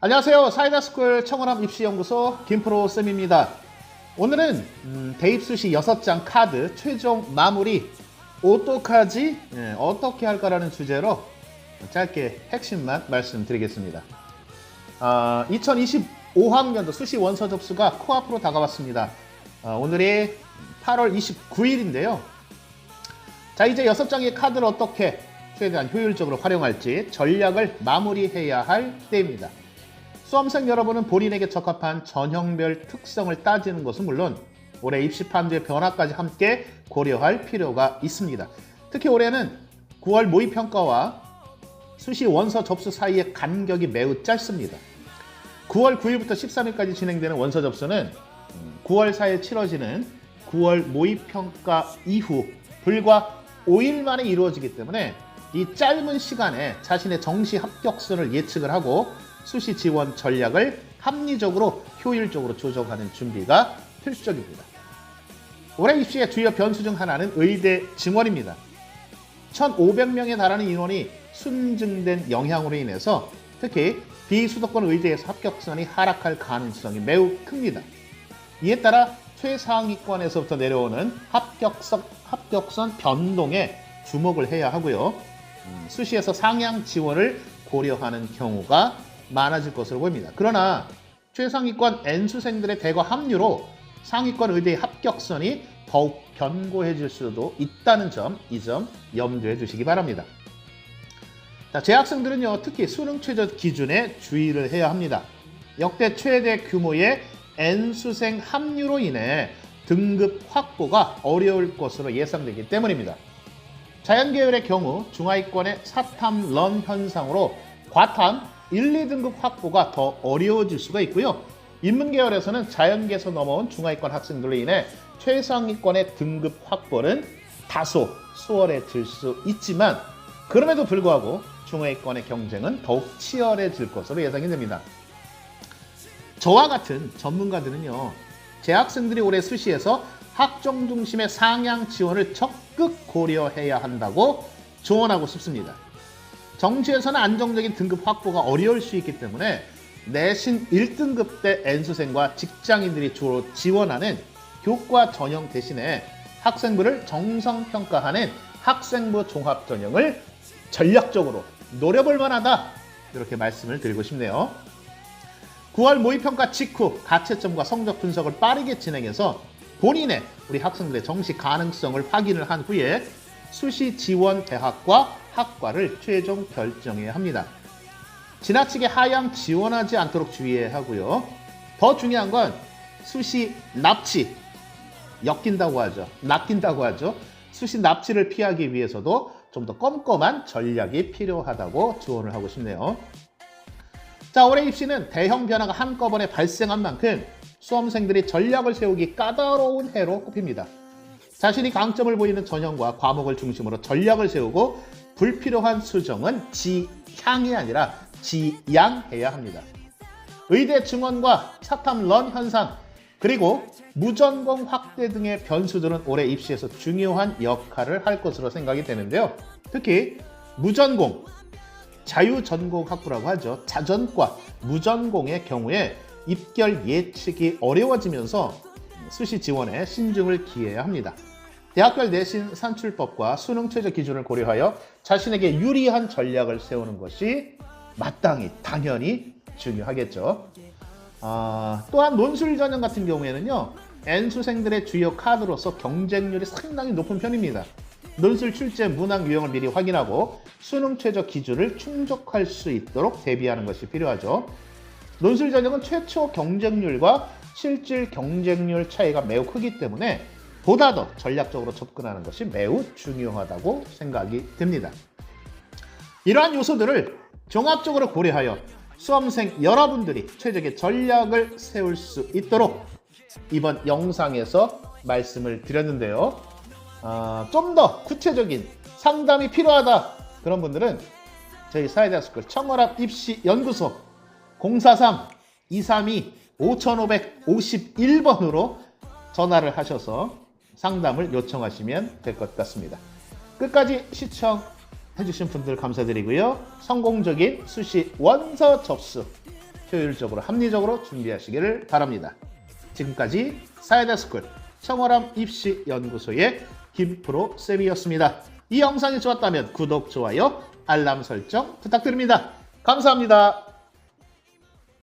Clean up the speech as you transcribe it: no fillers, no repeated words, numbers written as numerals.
안녕하세요. 사이다스쿨 청원함 입시연구소 김프로쌤입니다. 오늘은 대입수시 6장 카드 최종 마무리 어떡하지? 어떻게 할까라는 주제로 짧게 핵심만 말씀드리겠습니다. 2025학년도 수시 원서 접수가 코앞으로 다가왔습니다. 오늘이 8월 29일인데요. 자, 이제 6장의 카드를 어떻게 최대한 효율적으로 활용할지 전략을 마무리해야 할 때입니다. 수험생 여러분은 본인에게 적합한 전형별 특성을 따지는 것은 물론 올해 입시 판도의 변화까지 함께 고려할 필요가 있습니다. 특히 올해는 9월 모의평가와 수시 원서 접수 사이의 간격이 매우 짧습니다. 9월 9일부터 13일까지 진행되는 원서 접수는 9월 4일 치러지는 9월 모의평가 이후 불과 5일 만에 이루어지기 때문에 이 짧은 시간에 자신의 정시 합격선을 예측을 하고 수시 지원 전략을 합리적으로 효율적으로 조정하는 준비가 필수적입니다. 올해 입시의 주요 변수 중 하나는 의대 증원입니다. 1,500명에 달하는 인원이 순증된 영향으로 인해서 특히 비수도권 의대에서 합격선이 하락할 가능성이 매우 큽니다. 이에 따라 최상위권에서부터 내려오는 합격선 변동에 주목을 해야 하고요. 수시에서 상향 지원을 고려하는 경우가 많아질 것으로 보입니다. 그러나 최상위권 N수생들의 대거 합류로 상위권 의대의 합격선이 더욱 견고해질 수도 있다는 점, 이 점 염두에 두시기 바랍니다. 자, 재학생들은요, 특히 수능 최저 기준에 주의를 해야 합니다. 역대 최대 규모의 N수생 합류로 인해 등급 확보가 어려울 것으로 예상되기 때문입니다. 자연계열의 경우 중하위권의 사탐런 현상으로 과탐 1, 2등급 확보가 더 어려워질 수가 있고요. 인문계열에서는 자연계에서 넘어온 중하위권 학생들로 인해 최상위권의 등급 확보는 다소 수월해질 수 있지만 그럼에도 불구하고 중하위권의 경쟁은 더욱 치열해질 것으로 예상이 됩니다. 저와 같은 전문가들은요, 재학생들이 올해 수시에서 학종 중심의 상향 지원을 적극 고려해야 한다고 조언하고 싶습니다. 정시에서는 안정적인 등급 확보가 어려울 수 있기 때문에 내신 1등급 대 N수생과 직장인들이 주로 지원하는 교과 전형 대신에 학생부를 정성평가하는 학생부 종합 전형을 전략적으로 노려볼 만하다, 이렇게 말씀을 드리고 싶네요. 9월 모의평가 직후 가채점과 성적 분석을 빠르게 진행해서 본인의 우리 학생들의 정시 가능성을 확인을 한 후에 수시 지원 대학과 학과를 최종 결정해야 합니다. 지나치게 하향 지원하지 않도록 주의해야 하고요. 더 중요한 건 수시 납치, 엮인다고 하죠. 수시 납치를 피하기 위해서도 좀 더 꼼꼼한 전략이 필요하다고 조언을 하고 싶네요. 자, 올해 입시는 대형 변화가 한꺼번에 발생한 만큼 수험생들이 전략을 세우기 까다로운 해로 꼽힙니다. 자신이 강점을 보이는 전형과 과목을 중심으로 전략을 세우고 불필요한 수정은 지향이 아니라 지양해야 합니다. 의대 증원과 사탐런 현상, 그리고 무전공 확대 등의 변수들은 올해 입시에서 중요한 역할을 할 것으로 생각이 되는데요. 특히 무전공, 자유전공 학부라고 하죠. 자전과 무전공의 경우에 입결 예측이 어려워지면서 수시 지원에 신중을 기해야 합니다. 대학별 내신 산출법과 수능 최저 기준을 고려하여 자신에게 유리한 전략을 세우는 것이 마땅히 당연히 중요하겠죠. 또한 논술 전형 같은 경우에는요, N수생들의 주요 카드로서 경쟁률이 상당히 높은 편입니다. 논술 출제 문항 유형을 미리 확인하고 수능 최저 기준을 충족할 수 있도록 대비하는 것이 필요하죠. 논술 전형은 최초 경쟁률과 실질 경쟁률 차이가 매우 크기 때문에 보다 더 전략적으로 접근하는 것이 매우 중요하다고 생각이 듭니다. 이러한 요소들을 종합적으로 고려하여 수험생 여러분들이 최적의 전략을 세울 수 있도록 이번 영상에서 말씀을 드렸는데요. 좀 더 구체적인 상담이 필요하다, 그런 분들은 저희 사이다스쿨 청원함 입시연구소 043-232-5551번으로 전화를 하셔서 상담을 요청하시면 될 것 같습니다. 끝까지 시청해주신 분들 감사드리고요. 성공적인 수시 원서 접수 효율적으로 합리적으로 준비하시기를 바랍니다. 지금까지 사이다스쿨 청어람 입시연구소의 김프로 쌤이었습니다. 이 영상이 좋았다면 구독, 좋아요, 알람 설정 부탁드립니다. 감사합니다.